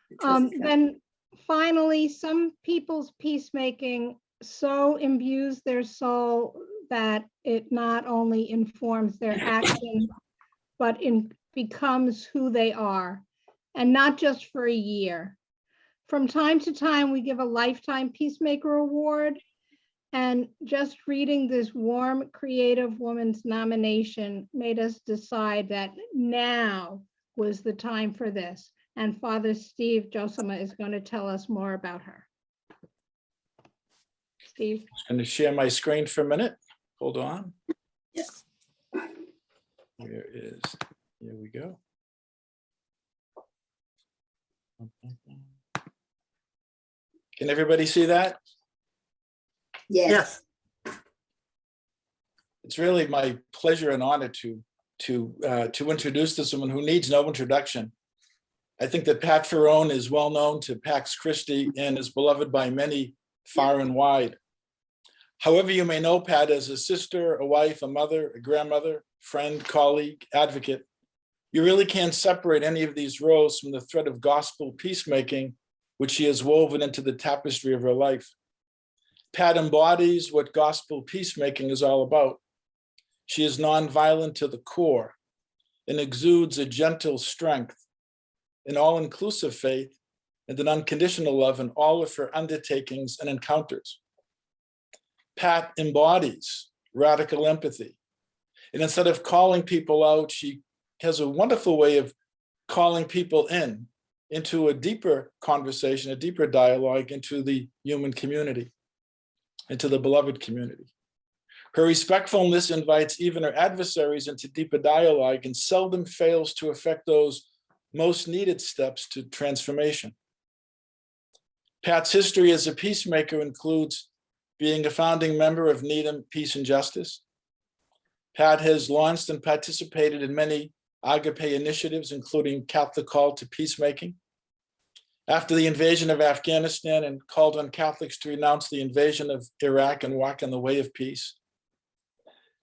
Then finally, some people's peacemaking so imbues their soul that it not only informs their action, but becomes who they are, and not just for a year. From time to time, we give a Lifetime Peacemaker Award, and just reading this warm, creative woman's nomination made us decide that now was the time for this. And Father Steve Josema is going to tell us more about her. Steve. I'm going to share my screen for a minute. Hold on. Yes. Here we go. Can everybody see that? Yes. It's really my pleasure and honor to introduce this woman who needs no introduction. I think that Pat Ferrone is well known to Pax Christi and is beloved by many far and wide. However, you may know Pat as a sister, a wife, a mother, a grandmother, friend, colleague, advocate. You really can't separate any of these roles from the thread of gospel peacemaking, which she has woven into the tapestry of her life. Pat embodies what gospel peacemaking is all about. She is nonviolent to the core and exudes a gentle strength, an all-inclusive faith, and an unconditional love in all of her undertakings and encounters. Pat embodies radical empathy. And instead of calling people out, she has a wonderful way of calling people into a deeper conversation, a deeper dialogue into the human community, into the beloved community. Her respectfulness invites even her adversaries into deeper dialogue and seldom fails to affect those most needed steps to transformation. Pat's history as a peacemaker includes being a founding member of Needham Peace and Justice. Pat has launched and participated in many agape initiatives, including Catholic Call to Peacemaking. After the invasion of Afghanistan, and called on Catholics to renounce the invasion of Iraq and walk in the way of peace.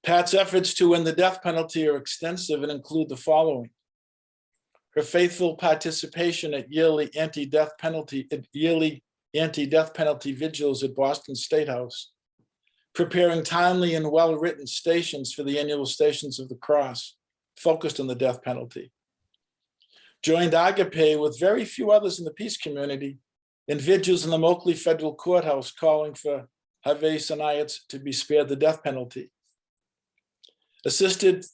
Pat's efforts to end the death penalty are extensive and include the following: her faithful participation at yearly anti-death penalty vigils at Boston State House, preparing timely and well-written stations for the annual Stations of the Cross, focused on the death penalty. Joined Agape with very few others in the peace community in vigils in the Moakley Federal Courthouse calling for Havay Sanayats to be spared the death penalty. Assisted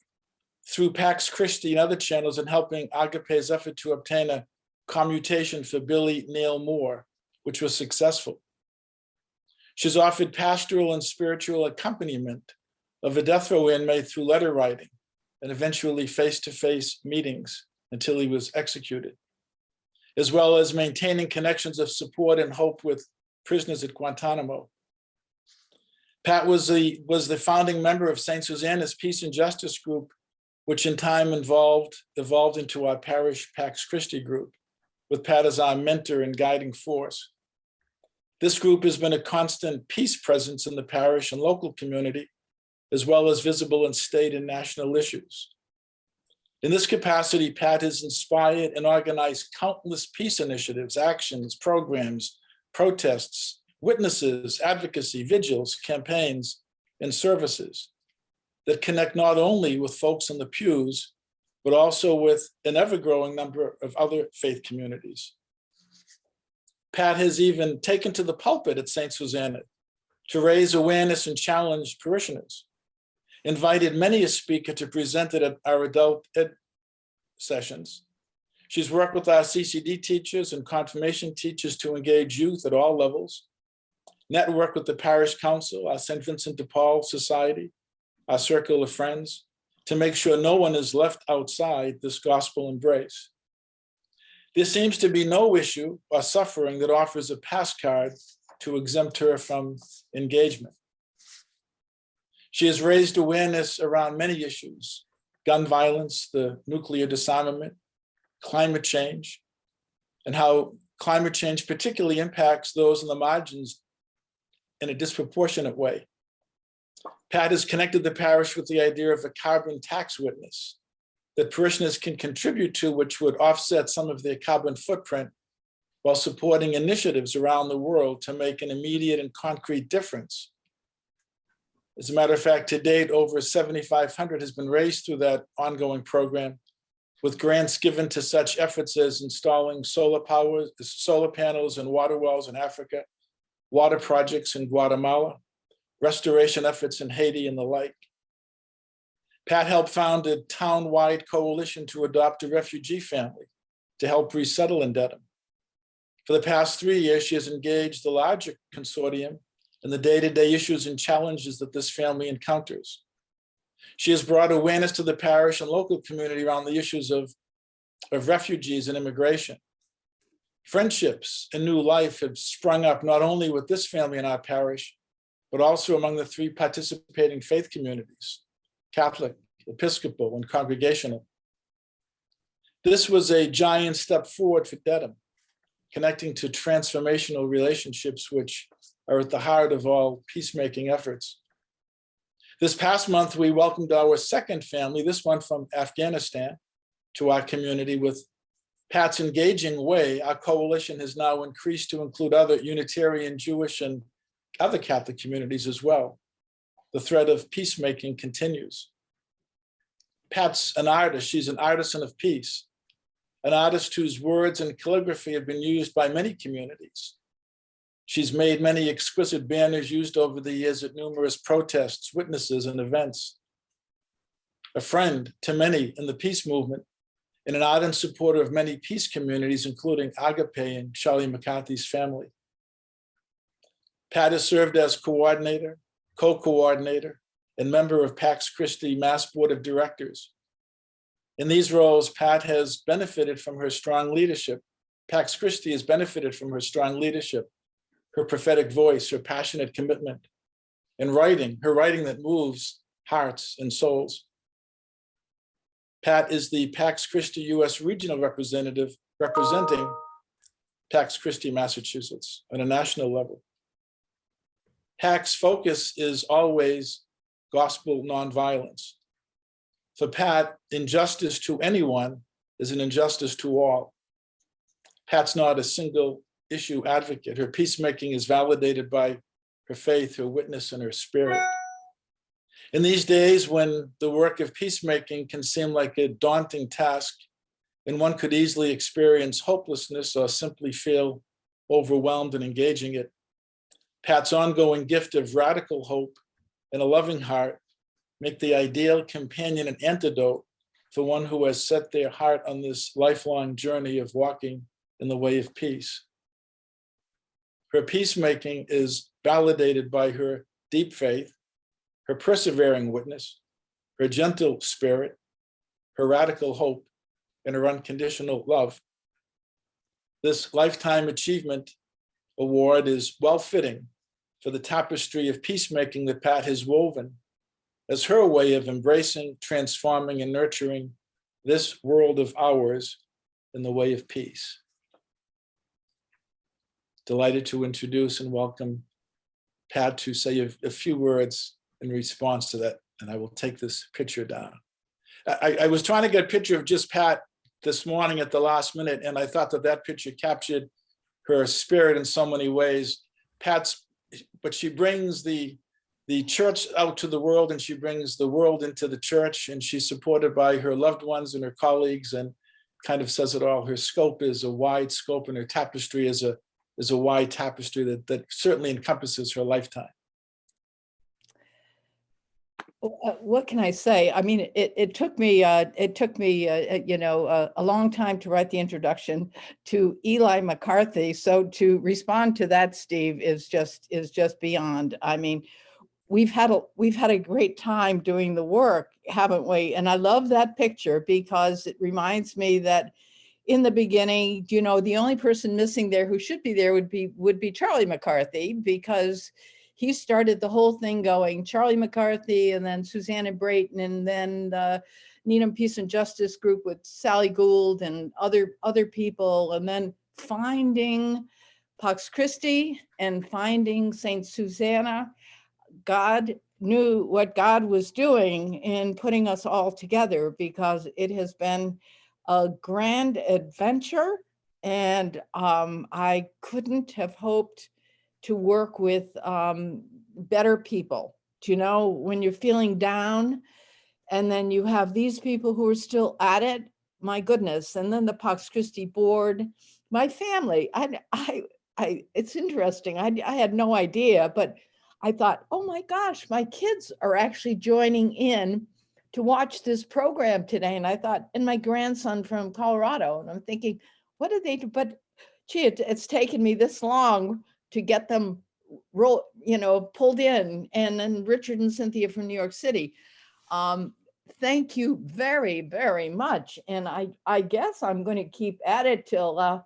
through Pax Christi and other channels in helping Agape's effort to obtain a commutation for Billy Neal Moore, which was successful. She's offered pastoral and spiritual accompaniment of a death row inmate through letter writing and eventually face-to-face meetings until he was executed, as well as maintaining connections of support and hope with prisoners at Guantanamo. Pat was the founding member of St. Susanna's Peace and Justice Group, which in time evolved into our parish Pax Christi group, with Pat as our mentor and guiding force. This group has been a constant peace presence in the parish and local community, as well as visible in state and national issues. In this capacity, Pat has inspired and organized countless peace initiatives, actions, programs, protests, witnesses, advocacy, vigils, campaigns, and services that connect not only with folks in the pews, but also with an ever-growing number of other faith communities. Pat has even taken to the pulpit at St. Susanna to raise awareness and challenge parishioners, invited many a speaker to present it at our adult ed sessions. She's worked with our CCD teachers and confirmation teachers to engage youth at all levels, network with the parish council, our St. Vincent de Paul Society, our circle of friends, to make sure no one is left outside this gospel embrace. There seems to be no issue or suffering that offers a pass card to exempt her from engagement. She has raised awareness around many issues: gun violence, the nuclear disarmament, climate change, and how climate change particularly impacts those in the margins in a disproportionate way. Pat has connected the parish with the idea of a carbon tax witness that parishioners can contribute to, which would offset some of their carbon footprint while supporting initiatives around the world to make an immediate and concrete difference. As a matter of fact, to date, over 7,500 has been raised through that ongoing program, with grants given to such efforts as installing solar panels and water wells in Africa, water projects in Guatemala, restoration efforts in Haiti, and the like. Pat helped found a town-wide coalition to adopt a refugee family to help resettle in Dedham. For the past 3 years, she has engaged the larger consortium in the day-to-day issues and challenges that this family encounters. She has brought awareness to the parish and local community around the issues of refugees and immigration. Friendships and new life have sprung up not only with this family in our parish, but also among the 3 participating faith communities, Catholic, Episcopal, and Congregational. This was a giant step forward for Dedham, connecting to transformational relationships which are at the heart of all peacemaking efforts. This past month, we welcomed our second family, this one from Afghanistan, to our community. With Pat's engaging way, our coalition has now increased to include other Unitarian, Jewish, and other Catholic communities as well. The thread of peacemaking continues. Pat's an artist. She's an artisan of peace, an artist whose words and calligraphy have been used by many communities. She's made many exquisite banners used over the years at numerous protests, witnesses, and events. A friend to many in the peace movement, and an ardent supporter of many peace communities, including Agape and Charlie McCarthy's family. Pat has served as coordinator, co-coordinator, and member of Pax Christi Mass Board of Directors. In these roles, Pat has benefited from her strong leadership. Pax Christi has benefited from her strong leadership, her prophetic voice, her passionate commitment, and her writing that moves hearts and souls. Pat is the Pax Christi U.S. regional representative representing Pax Christi, Massachusetts on a national level. Pax focus is always gospel nonviolence. For Pat, injustice to anyone is an injustice to all. Pat's not a single issue advocate. Her peacemaking is validated by her faith, her witness, and her spirit. In these days when the work of peacemaking can seem like a daunting task, and one could easily experience hopelessness or simply feel overwhelmed in engaging it, Pat's ongoing gift of radical hope and a loving heart make the ideal companion and antidote for one who has set their heart on this lifelong journey of walking in the way of peace. Her peacemaking is validated by her deep faith, her persevering witness, her gentle spirit, her radical hope, and her unconditional love. This Lifetime Achievement Award is well-fitting for the tapestry of peacemaking that Pat has woven as her way of embracing, transforming, and nurturing this world of ours in the way of peace. Delighted to introduce and welcome Pat to say a few words in response to that, and I will take this picture down. I was trying to get a picture of just Pat this morning at the last minute, and I thought that picture captured her spirit in so many ways. But she brings the church out to the world, and she brings the world into the church, and she's supported by her loved ones and her colleagues, and kind of says it all. Her scope is a wide scope, and her tapestry is a wide tapestry that certainly encompasses her lifetime. What can I say? I mean, it took me a long time to write the introduction to Eli McCarthy. So to respond to that, Steve, is just beyond. I mean, we've had a great time doing the work, haven't we? And I love that picture because it reminds me that in the beginning, the only person missing there who should be there would be Charlie McCarthy, because he started the whole thing going, Charlie McCarthy, and then Susanna Brayton, and then the Needham Peace and Justice group with Sally Gould and other people, and then finding Pax Christi and finding Saint Susanna. God knew what God was doing in putting us all together, because it has been a grand adventure And I couldn't have hoped to work with better people. Do you know, when you're feeling down and then you have these people who are still at it, my goodness. And then the Pax Christi board, my family, it's interesting. I had no idea, but I thought, oh my gosh, my kids are actually joining in to watch this program today. And I thought, and my grandson from Colorado, and I'm thinking, what did they do? But gee, it's taken me this long to get them pulled in. And then Richard and Cynthia from New York City. Thank you very, very much. And I guess I'm going to keep at it till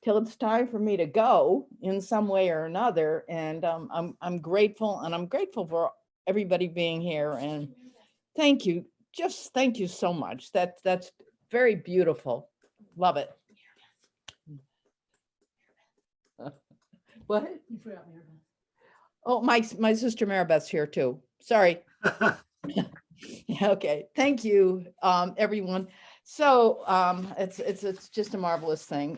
it's time for me to go in some way or another. And I'm grateful, and I'm grateful for everybody being here. And thank you, just thank you so much. That's very beautiful. Love it. What? You forgot Maribel. Oh, my sister Maribeth's here too. Sorry. Okay, thank you, everyone. So it's just a marvelous thing.